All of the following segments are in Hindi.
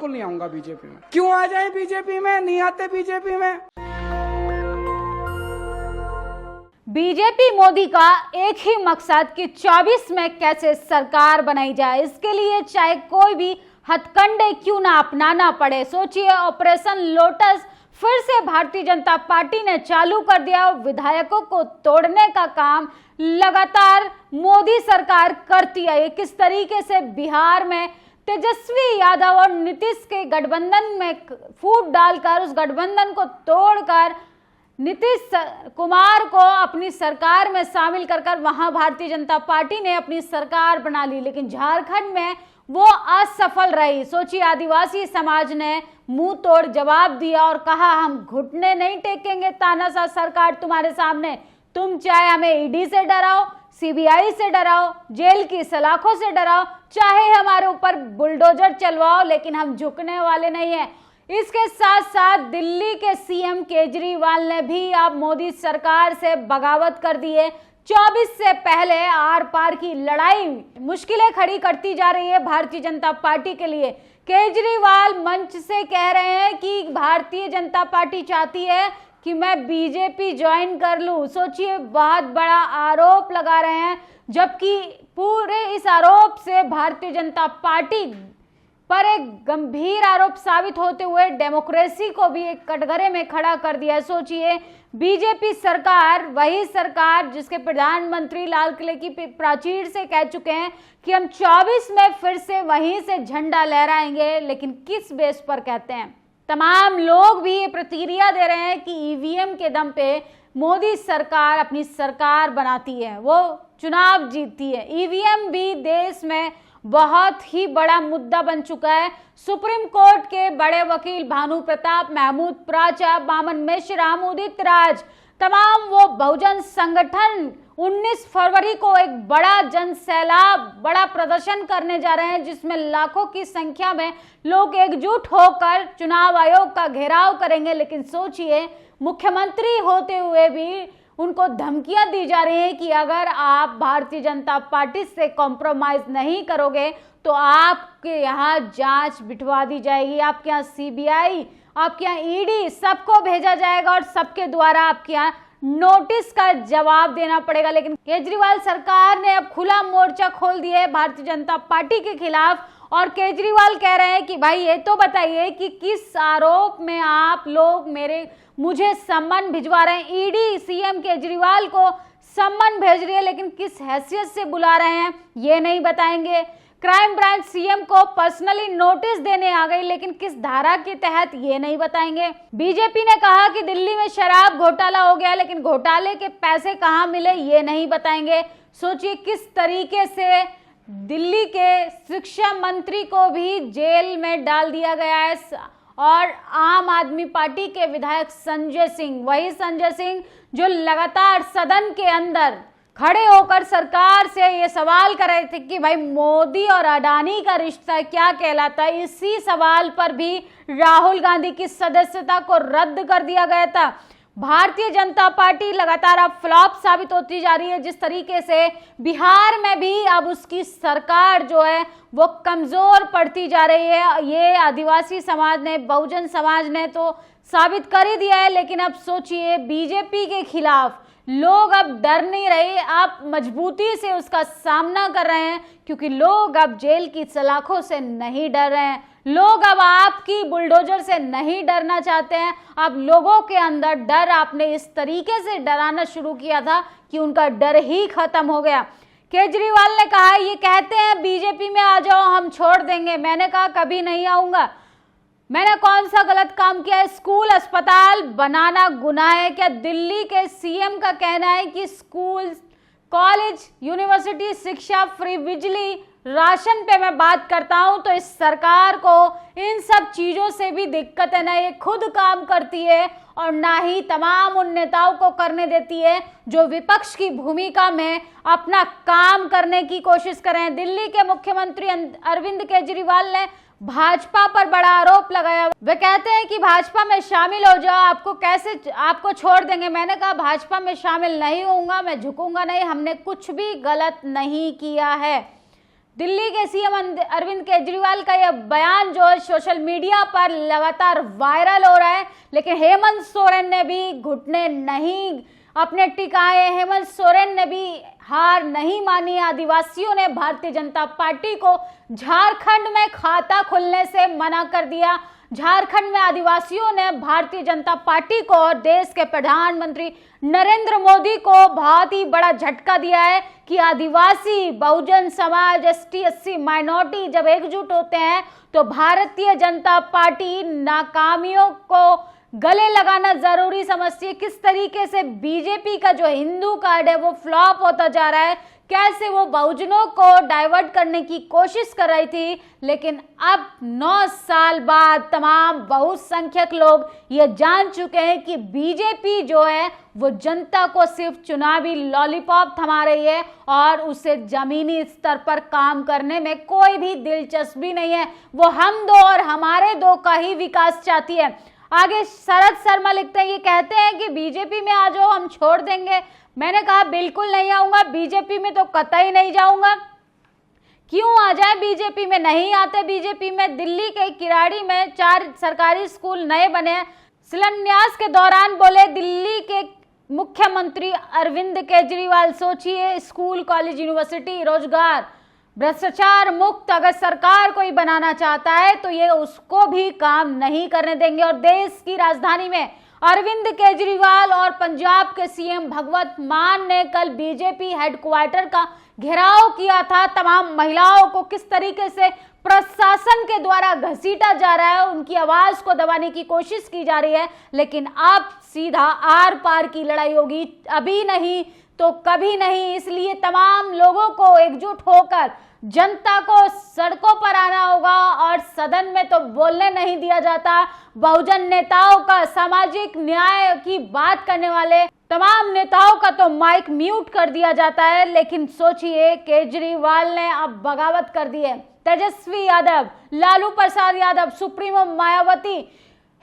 बिल्कुल नहीं आऊंगा बीजेपी में। क्यों आ जाए बीजेपी में? नहीं आते बीजेपी में। बीजेपी मोदी का एक ही मकसद कि 24 में कैसे सरकार बनाई जाए, इसके लिए चाहे कोई भी हथकंडे क्यों ना अपनाना पड़े। सोचिए, ऑपरेशन लोटस फिर से भारतीय जनता पार्टी ने चालू कर दिया और विधायकों को तोड़ने का काम लगातार मोदी सरकार करती है। किस तरीके से बिहार में तेजस्वी यादव और नीतीश के गठबंधन में फूट डालकर उस गठबंधन को तोड़कर नीतीश कुमार को अपनी सरकार में शामिल कर वहां भारतीय जनता पार्टी ने अपनी सरकार बना ली, लेकिन झारखंड में वो असफल रही। सोचिए, आदिवासी समाज ने मुंह तोड़ जवाब दिया और कहा हम घुटने नहीं टेकेंगे तानाशाह सरकार तुम्हारे सामने। तुम चाहे हमें ईडी से डराओ, सीबीआई से डराओ, जेल की सलाखों से डराओ, चाहे हमारे ऊपर बुलडोजर चलवाओ, लेकिन हम झुकने वाले नहीं हैं। इसके साथ साथ दिल्ली के सीएम केजरीवाल ने भी अब मोदी सरकार से बगावत कर दी है। 24 से पहले आर पार की लड़ाई मुश्किलें खड़ी करती जा रही है भारतीय जनता पार्टी के लिए। केजरीवाल मंच से कह रहे हैं कि भारतीय जनता पार्टी चाहती है कि मैं बीजेपी ज्वाइन कर लूं। सोचिए, बहुत बड़ा आरोप लगा रहे हैं, जबकि पूरे इस आरोप से भारतीय जनता पार्टी पर एक गंभीर आरोप साबित होते हुए डेमोक्रेसी को भी एक कटघरे में खड़ा कर दिया है। सोचिए, बीजेपी सरकार, वही सरकार जिसके प्रधानमंत्री लाल किले की प्राचीर से कह चुके हैं कि हम 24 में फिर से वहीं से झंडा लहराएंगे, लेकिन किस बेस पर कहते हैं? तमाम लोग भी ये प्रतिक्रिया दे रहे हैं कि ईवीएम के दम पे मोदी सरकार अपनी सरकार बनाती है, वो चुनाव जीतती है। ईवीएम भी देश में बहुत ही बड़ा मुद्दा बन चुका है। सुप्रीम कोर्ट के बड़े वकील भानु प्रताप, महमूद प्राचा, बामन मिश्रा, उदित राज, तमाम वो बहुजन संगठन 19 फरवरी को एक बड़ा जन सैलाब, बड़ा प्रदर्शन करने जा रहे हैं, जिसमें लाखों की संख्या में लोग एकजुट होकर चुनाव आयोग का घेराव करेंगे। लेकिन सोचिए, मुख्यमंत्री होते हुए भी उनको धमकियां दी जा रही हैं कि अगर आप भारतीय जनता पार्टी से कॉम्प्रोमाइज नहीं करोगे तो आपके यहाँ जांच बिठवा दी जाएगी, आपके यहाँ सीबीआई, आपके यहाँ ईडी, सबको भेजा जाएगा और सबके द्वारा आपके यहाँ नोटिस का जवाब देना पड़ेगा। लेकिन केजरीवाल सरकार ने अब खुला मोर्चा खोल दिया है भारतीय जनता पार्टी के खिलाफ, और केजरीवाल कह रहे हैं कि भाई ये तो बताइए कि किस आरोप में आप लोग मुझे सम्मन भिजवा रहे हैं। ईडी सीएम केजरीवाल को सम्मन भेज रही है, लेकिन किस हैसियत से बुला रहे हैं ये नहीं बताएंगे। क्राइम ब्रांच सीएम को पर्सनली नोटिस देने आ गई, लेकिन किस धारा के तहत ये नहीं बताएंगे। बीजेपी ने कहा कि दिल्ली में शराब घोटाला हो गया, लेकिन घोटाले के पैसे कहां मिले ये नहीं बताएंगे। सोचिए, किस तरीके से दिल्ली के शिक्षा मंत्री को भी जेल में डाल दिया गया है, और आम आदमी पार्टी के विधायक संजय सिंह, वही संजय सिंह जो लगातार सदन के अंदर खड़े होकर सरकार से ये सवाल कर रहे थे कि भाई मोदी और अडानी का रिश्ता क्या कहलाता है। इसी सवाल पर भी राहुल गांधी की सदस्यता को रद्द कर दिया गया था। भारतीय जनता पार्टी लगातार अब फ्लॉप साबित होती जा रही है। जिस तरीके से बिहार में भी अब उसकी सरकार जो है वो कमजोर पड़ती जा रही है, ये आदिवासी समाज ने, बहुजन समाज ने तो साबित कर ही दिया है। लेकिन अब सोचिए, बीजेपी के खिलाफ लोग अब डर नहीं रहे, आप मजबूती से उसका सामना कर रहे हैं, क्योंकि लोग अब जेल की सलाखों से नहीं डर रहे हैं। लोग अब आपकी बुलडोजर से नहीं डरना चाहते हैं। अब लोगों के अंदर डर आपने इस तरीके से डराना शुरू किया था कि उनका डर ही खत्म हो गया। केजरीवाल ने कहा, ये कहते हैं बीजेपी में आ जाओ हम छोड़ देंगे। मैंने कहा कभी नहीं आऊंगा। मैंने कौन सा गलत काम किया है? स्कूल अस्पताल बनाना गुनाह है क्या? दिल्ली के सीएम का कहना है कि स्कूल, कॉलेज, यूनिवर्सिटी, शिक्षा, फ्री बिजली, राशन पे मैं बात करता हूं तो इस सरकार को इन सब चीजों से भी दिक्कत है। ना ये खुद काम करती है और ना ही तमाम उन नेताओं को करने देती है जो विपक्ष की भूमिका में अपना काम करने की कोशिश कर रहे हैं। दिल्ली के मुख्यमंत्री अरविंद केजरीवाल ने भाजपा पर बड़ा आरोप लगाया। वे कहते हैं कि भाजपा में शामिल हो जाओ, आपको छोड़ देंगे। मैंने कहा भाजपा में शामिल नहीं होऊंगा, मैं झुकूंगा नहीं, हमने कुछ भी गलत नहीं किया है। दिल्ली के सीएम अरविंद केजरीवाल का यह बयान जो है सोशल मीडिया पर लगातार वायरल हो रहा है, लेकिन हेमंत सोरेन ने भी घुटने नहीं अपने टिकाए। हेमंत सोरेन ने भी हार नहीं मानी। आदिवासियों ने भारतीय जनता पार्टी को झारखंड में खाता खोलने से मना कर दिया। झारखंड में आदिवासियों ने भारतीय जनता पार्टी को और देश के प्रधानमंत्री नरेंद्र मोदी को बहुत ही बड़ा झटका दिया है कि आदिवासी, Bahujan Samaj, ST, SC, minority जब एकजुट होते हैं तो भारतीय जनता पार्टी नाकामियों को गले लगाना जरूरी समझती है। किस तरीके से बीजेपी का जो हिंदू कार्ड है वो फ्लॉप होता जा रहा है, कैसे वो बहुजनों को डाइवर्ट करने की कोशिश कर रही थी, लेकिन अब 9 साल बाद तमाम बहुसंख्यक लोग ये जान चुके हैं कि बीजेपी जो है वो जनता को सिर्फ चुनावी लॉलीपॉप थमा रही है और उसे जमीनी स्तर पर काम करने में कोई भी दिलचस्पी नहीं है। वो हम दो और हमारे दो का ही विकास चाहती है। आगे शरद शर्मा लिखते हैं, ये कहते हैं कि बीजेपी में आ जाओ, हम छोड़ देंगे। मैंने कहा बिल्कुल नहीं आऊंगा, बीजेपी में तो कतई नहीं जाऊंगा। क्यों आ जाए बीजेपी में? नहीं आते बीजेपी में। दिल्ली के किराड़ी में 4 सरकारी स्कूल नए बने हैं। शिलान्यास के दौरान बोले दिल्ली के मुख्यमंत्री अरविंद केजरीवाल, सोचिए स्कूल, कॉलेज, यूनिवर्सिटी, रोजगार भ्रष्टाचार मुक्त अगर सरकार कोई बनाना चाहता है तो ये उसको भी काम नहीं करने देंगे। और देश की राजधानी में अरविंद केजरीवाल और पंजाब के सीएम भगवंत मान ने कल बीजेपी हेडक्वार्टर का घेराव किया था। तमाम महिलाओं को किस तरीके से प्रशासन के द्वारा घसीटा जा रहा है, उनकी आवाज को दबाने की कोशिश की जा रही है, लेकिन अब सीधा आर पार की लड़ाई होगी, अभी नहीं तो कभी नहीं। इसलिए तमाम लोगों को एकजुट होकर जनता को सड़कों पर आना होगा और सदन में तो बोलने नहीं दिया जाता। बहुजन नेताओं का, सामाजिक न्याय की बात करने वाले तमाम नेताओं का तो माइक म्यूट कर दिया जाता है। लेकिन सोचिए केजरीवाल ने अब बगावत कर दी है। तेजस्वी यादव, लालू प्रसाद यादव, सुप्रीमो मायावती,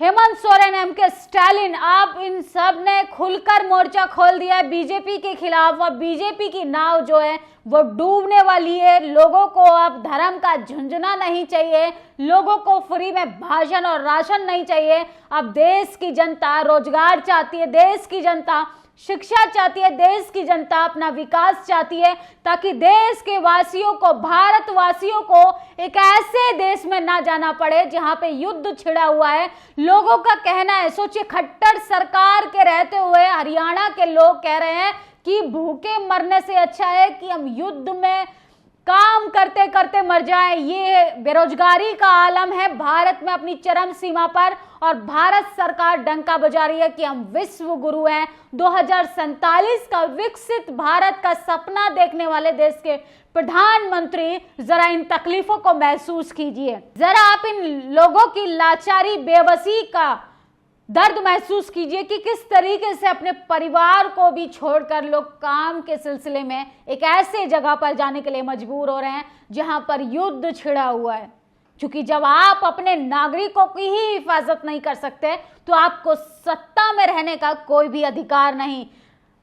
हेमंत सोरेन, एमके स्टालिन, आप इन सब ने खुलकर मोर्चा खोल दिया है बीजेपी के खिलाफ। और बीजेपी की नाव जो है वो डूबने वाली है। लोगों को अब धर्म का झुंझुना नहीं चाहिए, लोगों को फ्री में भाषण और राशन नहीं चाहिए। अब देश की जनता रोजगार चाहती है, देश की जनता शिक्षा चाहती है, देश की जनता अपना विकास चाहती है, ताकि देश के वासियों को, भारतवासियों को एक ऐसे देश में ना जाना पड़े जहां पे युद्ध छिड़ा हुआ है। लोगों का कहना है, सोचिए खट्टर सरकार के रहते हुए हरियाणा के लोग कह रहे हैं कि भूखे मरने से अच्छा है कि हम युद्ध में काम करते करते मर जाएं। ये बेरोजगारी का आलम है भारत में अपनी चरम सीमा पर, और भारत सरकार डंका बजा रही है कि हम विश्व गुरु हैं। 2047 का विकसित भारत का सपना देखने वाले देश के प्रधानमंत्री जरा इन तकलीफों को महसूस कीजिए, जरा आप इन लोगों की लाचारी, बेबसी का दर्द महसूस कीजिए कि किस तरीके से अपने परिवार को भी छोड़कर लोग काम के सिलसिले में एक ऐसे जगह पर जाने के लिए मजबूर हो रहे हैं जहां पर युद्ध छिड़ा हुआ है। क्योंकि जब आप अपने नागरिकों की ही हिफाजत नहीं कर सकते तो आपको सत्ता में रहने का कोई भी अधिकार नहीं।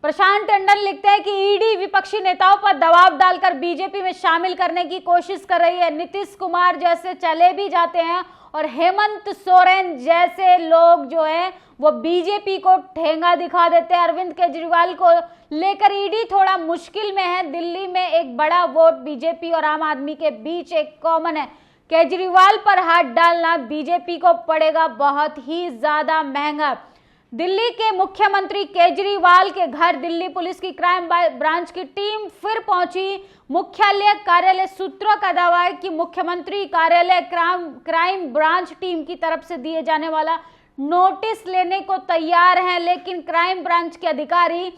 प्रशांत टंडन लिखते हैं कि ईडी विपक्षी नेताओं पर दबाव डालकर बीजेपी में शामिल करने की कोशिश कर रही है। नीतीश कुमार जैसे चले भी जाते हैं और हेमंत सोरेन जैसे लोग जो हैं वो बीजेपी को ठेंगा दिखा देते हैं। अरविंद केजरीवाल को लेकर ईडी थोड़ा मुश्किल में है। दिल्ली में एक बड़ा वोट बीजेपी और आम आदमी के बीच एक कॉमन है। केजरीवाल पर हाथ डालना बीजेपी को पड़ेगा बहुत ही ज्यादा महंगा। दिल्ली के मुख्यमंत्री केजरीवाल के घर दिल्ली पुलिस की क्राइम ब्रांच की टीम फिर पहुंची। मुख्यालय कार्यालय सूत्रों का दावा है कि मुख्यमंत्री कार्यालय क्राइम ब्रांच टीम की तरफ से दिए जाने वाला नोटिस लेने को तैयार हैं, लेकिन क्राइम ब्रांच के अधिकारी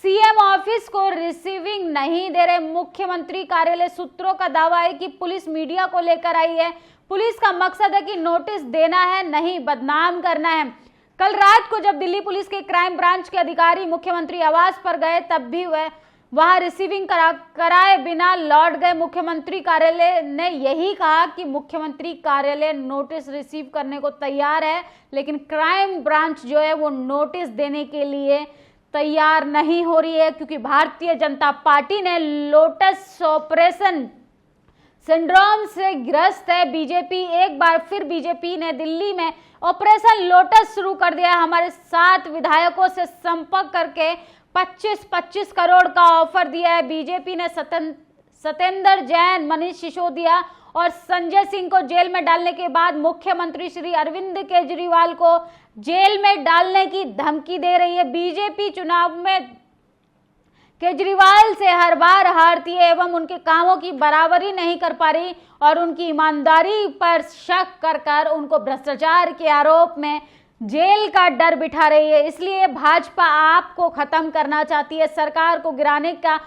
सीएम ऑफिस को रिसीविंग नहीं दे रहे। मुख्यमंत्री कार्यालय सूत्रों का दावा है कि पुलिस मीडिया को लेकर आई है। पुलिस का मकसद है कि नोटिस देना है, नहीं बदनाम करना है। कल रात को जब दिल्ली पुलिस के क्राइम ब्रांच के अधिकारी मुख्यमंत्री आवास पर गए तब भी वह वहां रिसीविंग कराए बिना लौट गए। मुख्यमंत्री कार्यालय ने यही कहा कि मुख्यमंत्री कार्यालय नोटिस रिसीव करने को तैयार है, लेकिन क्राइम ब्रांच जो है वो नोटिस देने के लिए तैयार नहीं हो रही है, क्योंकि भारतीय जनता पार्टी ने लोटस ऑपरेशन सिंड्रोम से ग्रस्त है बीजेपी। एक बार फिर बीजेपी ने दिल्ली में ऑपरेशन लोटस शुरू कर दिया। हमारे 7 विधायकों से संपर्क करके 25-25 करोड़ का ऑफर दिया है। बीजेपी ने सत्येंद्र जैन, मनीष सिसोदिया और संजय सिंह को जेल में डालने के बाद मुख्यमंत्री श्री अरविंद केजरीवाल को जेल में डालने की धमकी दे रही है। बीजेपी चुनाव में केजरीवाल से हर बार हारती है एवं उनके कामों की बराबरी नहीं कर पा रही और उनकी ईमानदारी पर शक कर उनको भ्रष्टाचार के आरोप में जेल का डर बिठा रही है। इसलिए भाजपा आपको खत्म करना चाहती है। सरकार को गिराने का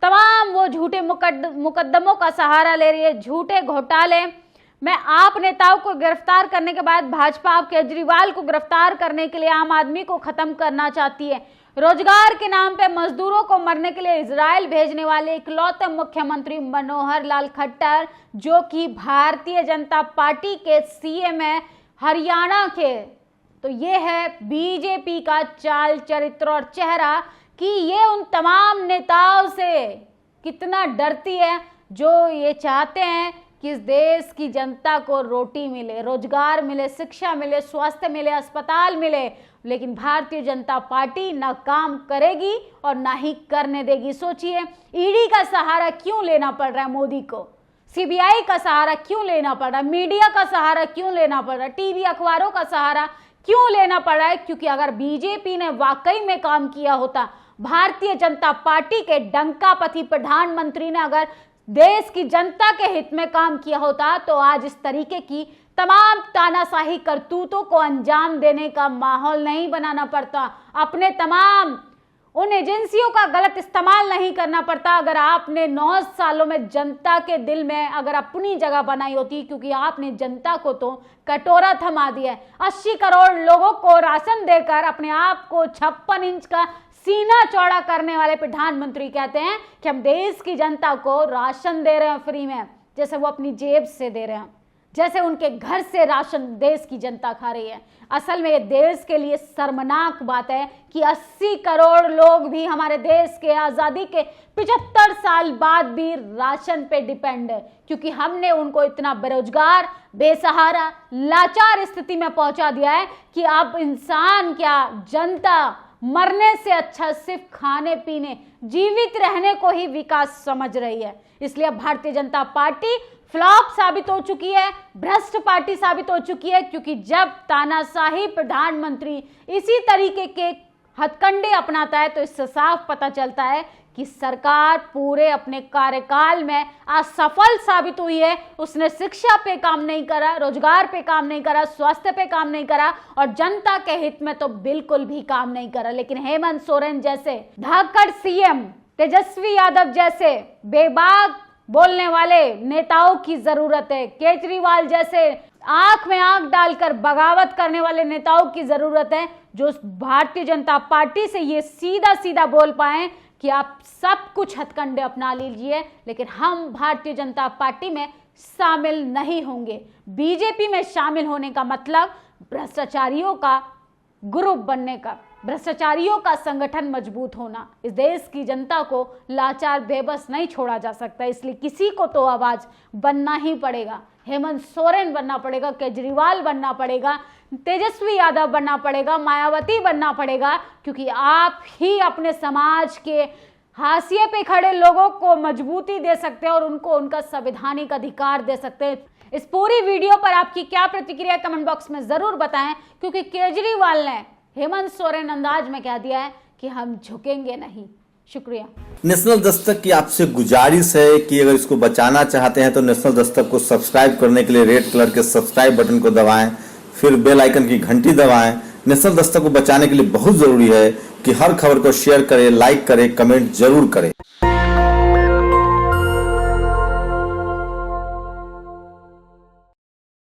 तमाम वो झूठे मुकदमों का सहारा ले रही है। झूठे घोटाले में आप नेताओं को गिरफ्तार करने के बाद भाजपा आप केजरीवाल को गिरफ्तार करने के लिए आम आदमी को खत्म करना चाहती है। रोजगार के नाम पे मजदूरों को मरने के लिए इजराइल भेजने वाले इकलौते मुख्यमंत्री मनोहर लाल खट्टर, जो कि भारतीय जनता पार्टी के सीएम है हरियाणा के, तो ये है बीजेपी का चाल चरित्र और चेहरा कि ये उन तमाम नेताओं से कितना डरती है जो ये चाहते हैं कि इस देश की जनता को रोटी मिले, रोजगार मिले, शिक्षा मिले, स्वास्थ्य मिले, अस्पताल मिले, लेकिन भारतीय जनता पार्टी ना काम करेगी और ना ही करने देगी। सोचिए, ईडी का सहारा क्यों लेना पड़ रहा है मोदी को, सीबीआई का सहारा क्यों लेना पड़ रहा है, मीडिया का सहारा क्यों लेना पड़ रहा है, टीवी अखबारों का सहारा क्यों लेना पड़ रहा है? क्योंकि अगर बीजेपी ने वाकई में काम किया होता, भारतीय जनता पार्टी के डंकापति प्रधानमंत्री ने अगर देश की जनता के हित में काम किया होता, तो आज इस तरीके की तमाम तानाशाही करतूतों को अंजाम देने का माहौल नहीं बनाना पड़ता, अपने तमाम उन एजेंसियों का गलत इस्तेमाल नहीं करना पड़ता। अगर आपने 9 सालों में जनता के दिल में अगर अपनी जगह बनाई होती, क्योंकि आपने जनता को तो कटोरा थमा दिया है। 80 करोड़ लोगों को राशन देकर अपने आप को 56 इंच का सीना चौड़ा करने वाले प्रधानमंत्री कहते हैं कि हम देश की जनता को राशन दे रहे हैं फ्री में, जैसे वो अपनी जेब से दे रहे हैं, जैसे उनके घर से राशन देश की जनता खा रही है। असल में ये देश के लिए शर्मनाक बात है कि 80 करोड़ लोग भी हमारे देश के आज़ादी के 75 साल बाद भी राशन पे डिपेंड है, क्योंकि हमने उनको इतना बेरोजगार, बेसहारा, लाचार स्थिति में पहुंचा दिया है कि अब इंसान क्या, जनता मरने से अच्छा सिर्फ खाने पीने, जीवित रहने को ही विकास समझ रही है। इसलिए भारतीय जनता पार्टी फ्लॉप साबित हो चुकी है, भ्रष्ट पार्टी साबित हो चुकी है, क्योंकि जब तानाशाही प्रधानमंत्री इसी तरीके के हथकंडे अपनाता है तो इससे साफ पता चलता है कि सरकार पूरे अपने कार्यकाल में असफल साबित हुई है। उसने शिक्षा पे काम नहीं करा, रोजगार पे काम नहीं करा, स्वास्थ्य पे काम नहीं करा और जनता के हित में तो बिल्कुल भी काम नहीं करा। लेकिन हेमंत सोरेन जैसे धाकड़ सीएम, तेजस्वी यादव जैसे बेबाक बोलने वाले नेताओं की जरूरत है, केजरीवाल जैसे आंख में आंख डालकर बगावत करने वाले नेताओं की जरूरत है, जो भारतीय जनता पार्टी से ये सीधा सीधा बोल पाए कि आप सब कुछ हथकंडे अपना लीजिए, लेकिन हम भारतीय जनता पार्टी में शामिल नहीं होंगे। बीजेपी में शामिल होने का मतलब भ्रष्टाचारियों का ग्रुप बनने का, भ्रष्टाचारियों का संगठन मजबूत होना। इस देश की जनता को लाचार बेबस नहीं छोड़ा जा सकता, इसलिए किसी को तो आवाज बनना ही पड़ेगा। हेमंत सोरेन बनना पड़ेगा, केजरीवाल बनना पड़ेगा, तेजस्वी यादव बनना पड़ेगा, मायावती बनना पड़ेगा, क्योंकि आप ही अपने समाज के हाशिए पे खड़े लोगों को मजबूती दे सकते हैं और उनको उनका संवैधानिक अधिकार दे सकते हैं। इस पूरी वीडियो पर आपकी क्या प्रतिक्रिया कमेंट बॉक्स में जरूर बताएं, क्योंकि केजरीवाल ने हेमंत सोरेन अंदाज में कह दिया है कि हम झुकेंगे नहीं। शुक्रिया। नेशनल दस्तक की आपसे गुजारिश है कि अगर इसको बचाना चाहते हैं तो नेशनल दस्तक को सब्सक्राइब करने के लिए रेड कलर के सब्सक्राइब बटन को दबाएं, फिर बेल आइकन की घंटी दबाएं। नेशनल दस्तक को बचाने के लिए बहुत जरूरी है कि हर खबर को शेयर करें, लाइक करें, कमेंट जरूर करें।